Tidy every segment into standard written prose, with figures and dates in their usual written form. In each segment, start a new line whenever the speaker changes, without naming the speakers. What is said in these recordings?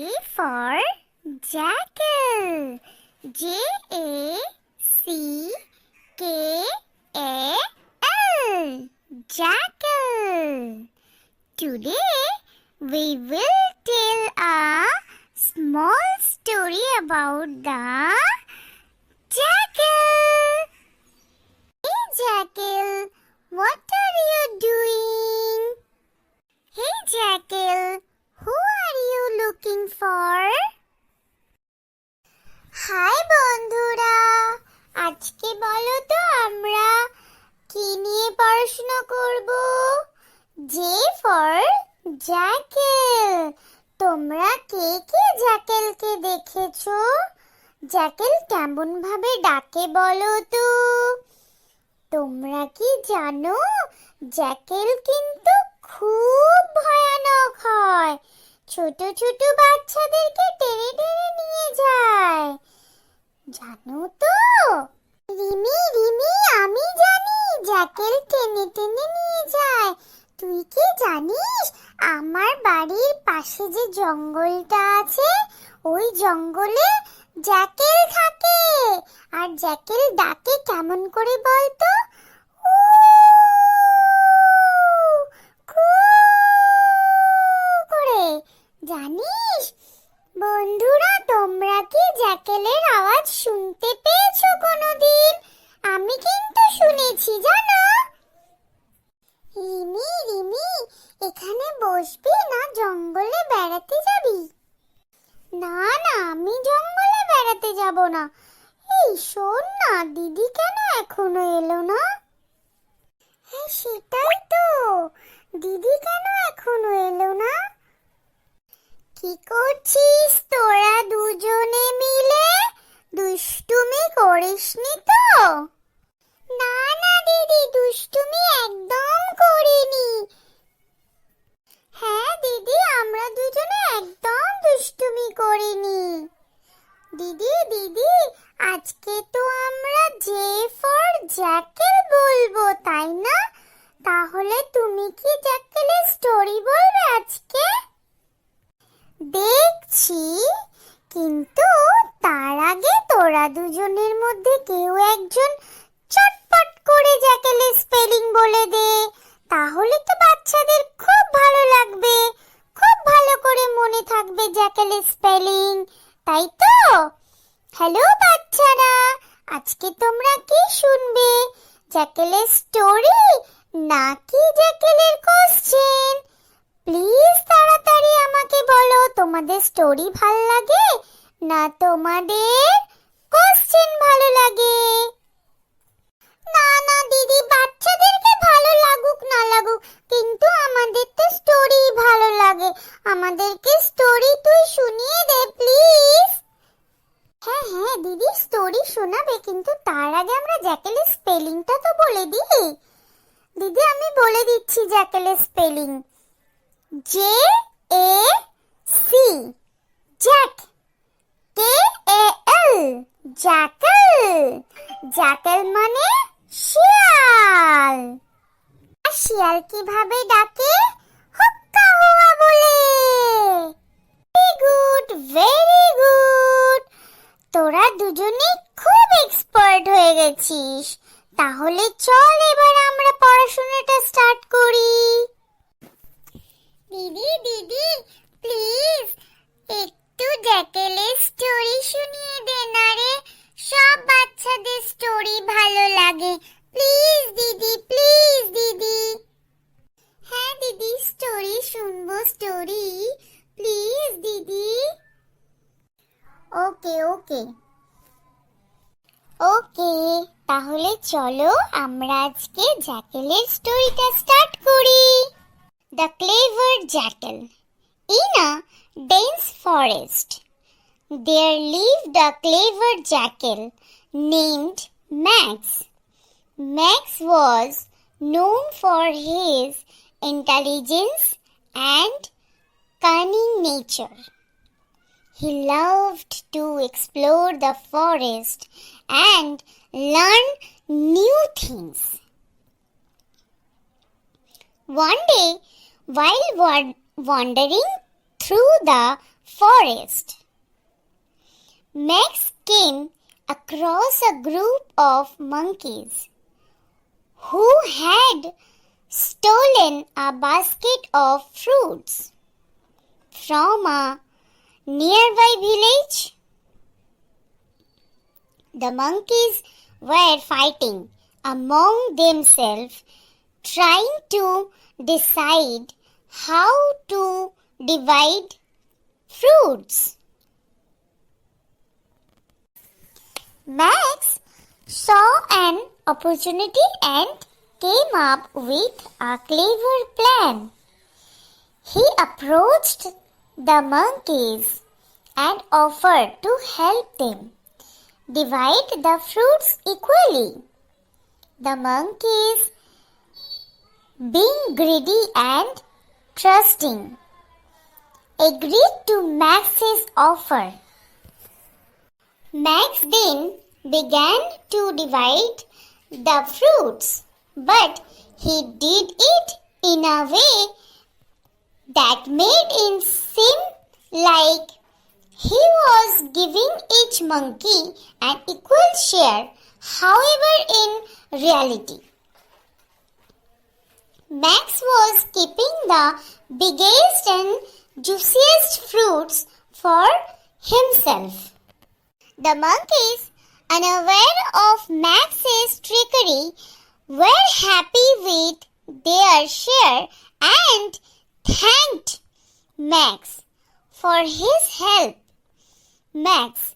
for jackal. Jackal. Jackal. Today we will tell a small story about the jackal. Hey jackal, what are you doing? Hey jackal, who are you looking for? Hi বন্ধুরা, আজকে বলো তো আমরা কি নিয়ে পড়াশোনা করব? J for jackal. তোমরা কে কে জ্যাকেলকে দেখেছো? জ্যাকেল কেমন ভাবে ডাকে বলো তো? তোমরা কি জানো জ্যাকেল কিন্তু খুব ভয়ানক হয়, ছোট ছোট বাচ্চাদেরকে টেনে টেনে নিয়ে যায়, জানো তো? রিমি রিমি, আমি জানি জ্যাকেল টেনে টেনে নিয়ে যায়। তুই কি জানিস আমার বাড়ির পাশে যে জঙ্গলটা আছে, ওই জঙ্গলে জ্যাকেল থাকে। আর জ্যাকেল ডাকে কেমন করে বলতো? জানিস বন্ধুরা, তোমরা কি জ্যাকেলের আওয়াজ শুনতে পেয়েছো কোনোদিন? আমি কিন্তু শুনেছি, জানো? রিমি রিমি, এখানে বসবি না জঙ্গলে বেড়াতে যাবি? না না, আমি জঙ্গলে বেড়াতে যাব না। এই শোন না, দিদি কেন এখনো এলো না? হ্যাঁ সেটাই তো, দিদি কেন এখনো এলো না? কি করছিস তোরা দুজনে মিলে? দুষ্টুমি করিসনি তো? না না দিদি, দুষ্টুমি একদম করিনি। হ্যাঁ দিদি, আমরা দুজনে একদম দুষ্টুমি করিনি। দিদি দিদি, আজকে তো আমরা জে ফর জ্যাকেল বলবো, তাই না? তাহলে তুমি কি জ্যাকেলের স্টোরি বলবে আজকে? দেখছি, কিন্তু তার আগে তোরা দুজনের মধ্যে কেউ একজন চটপট করে জ্যাকেলের স্পেলিং বলে দে, তাহলে তো বাচ্চাদের খুব ভালো লাগবে, খুব ভালো করে মনে থাকবে জ্যাকেলের স্পেলিং, তাই তো? হ্যালো বাচ্চারা, আজকে তোমরা কি শুনবে? জ্যাকেলের স্টোরি নাকি জ্যাকেলের কোশ্চেন? প্লিজ তাড়াতাড়ি আমাকে বলো, তোমাদের স্টোরি ভালো লাগে না তোমাদের কোশ্চেন ভালো লাগে? না না দিদি, বাচ্চাদেরকে ভালো লাগুক না লাগুক, কিন্তু আমাদের তো স্টোরি ভালো লাগে। আমাদেরকে স্টোরি তুই শুনিয়ে দে প্লিজ। হ্যাঁ হ্যাঁ দিদি, স্টোরি শোনাবে, কিন্তু তার আগে আমরা জ্যাকেলের স্পেলিংটা তো বলে দিই। দিদি আমি বলে দিচ্ছি জ্যাকেলের spelling. J-A-C, jack. K-A-L, jackal. Jackal মানে শিয়াল। আর শিয়াল কিভাবে ডাকে? হুক্কা হুয়া বলে। Very good, very good. তোরা দুজনে খুব এক্সপার্ট হয়ে গেছিস। তাহলে চল এবার আমরা পড়াশোনাটা স্টার্ট করি। দিদি দিদি, প্লিজ একটু জ্যাকেলের স্টোরি শুনিয়ে দে না রে, সব বাচ্চাদের স্টোরি ভালো লাগে। প্লিজ দিদি, প্লিজ দিদি। হ্যাঁ দিদি, স্টোরি শুনবো, স্টোরি প্লিজ দিদি। ওকে ওকে ওকে, তাহলে চলো আমরা আজকে জ্যাকেলের স্টোরিটা স্টার্ট করি। The clever jackal. In a dense forest, there lived a clever jackal named Max. Max was known for his intelligence and cunning nature. He loved to explore the forest and learn new things. One day, while wandering through the forest. Max came across a group of monkeys who had stolen a basket of fruits from a nearby village. The monkeys were fighting among themselves, trying to decide how to divide fruits. Max saw an opportunity and came up with a clever plan. He approached the monkeys and offered to help them divide the fruits equally. The monkeys, being greedy and trusting, agreed to Max's offer. Max then began to divide the fruits, but he did it in a way that made it seem like he was giving each monkey an equal share. However, in reality, Max was keeping the biggest and juiciest fruits for himself. The monkeys, unaware of Max's trickery, were happy with their share and thanked Max for his help. Max,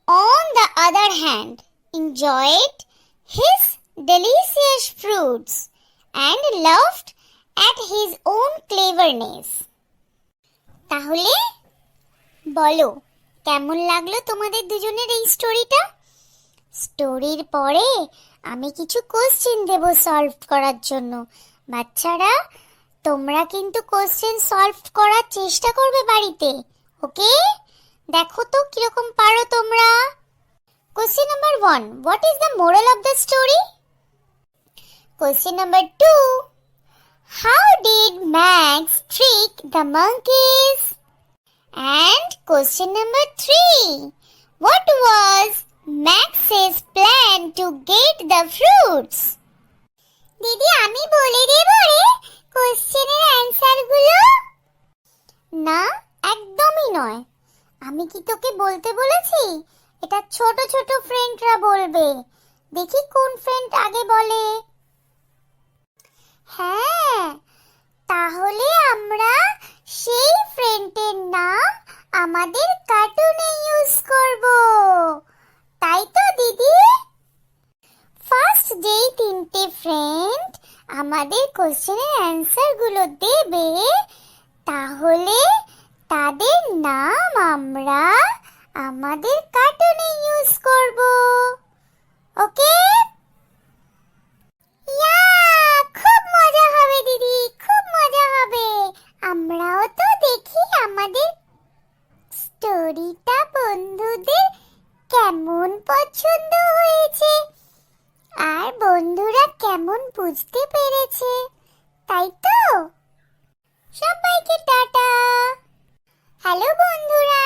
on the other hand, enjoyed his delicious fruits and laughed at his own cleverness. তাহলে বলো, কেমন লাগলো তোমাদের দুজনের এই স্টোরিটা? স্টোরির পরে আমি কিছু কোশ্চেন দেব সলভ করার জন্য। বাচ্চারা, তোমরা কিন্তু কোশ্চেন সলভ করার চেষ্টা করবে বাড়িতে, ওকে? দেখো তো কিরকম পারো তোমরা। Question number 1, what is the moral of the story? Question number 2, how did max trick the monkeys? And question number 3, what was Max's plan to get the fruits? দিদি, আমি বলে দেব রে কোশ্চেনের অ্যানসার গুলো? না, একদমই নয়। আমি কি তোকে বলতে বলেছি? এটা ছোট ছোট ফ্রেন্ডরা বলবে। দেখি কোন ফ্রেন্ড আগে বলে। হ্যাঁ, তাহলে আমরা সেই ফ্রেন্ডের নাম আমাদের কার্টুনে ইউজ করব, তাই তো দিদি? ফার্স্ট যেই 3টে ফ্রেন্ড আমাদের কোশ্চেনের অ্যানসার গুলো দেবে, তাহলে তাদের নাম আমরা আমাদের কার্টুনে ইউজ করব, ওকে? খুব মজা হবে দিদি, খুব মজা হবে। আমরাও তো দেখি আমাদের স্টোরিটা বন্ধুদের কেমন পছন্দ হয়েছে আর বন্ধুরা কেমন বুঝতে পেরেছে, তাই তো? সবাইকে টাটা। হ্যালো বন্ধুরা,